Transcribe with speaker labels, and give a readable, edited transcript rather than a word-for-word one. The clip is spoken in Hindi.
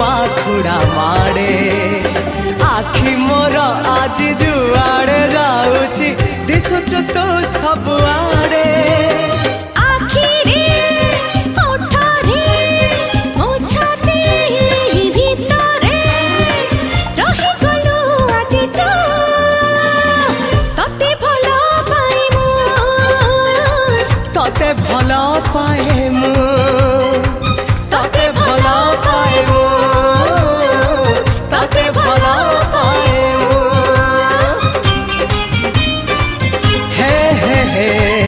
Speaker 1: पाखुड़ा माड़े आखि मोर आज जुआड़े जाऊची दिशुचु तू सबुआ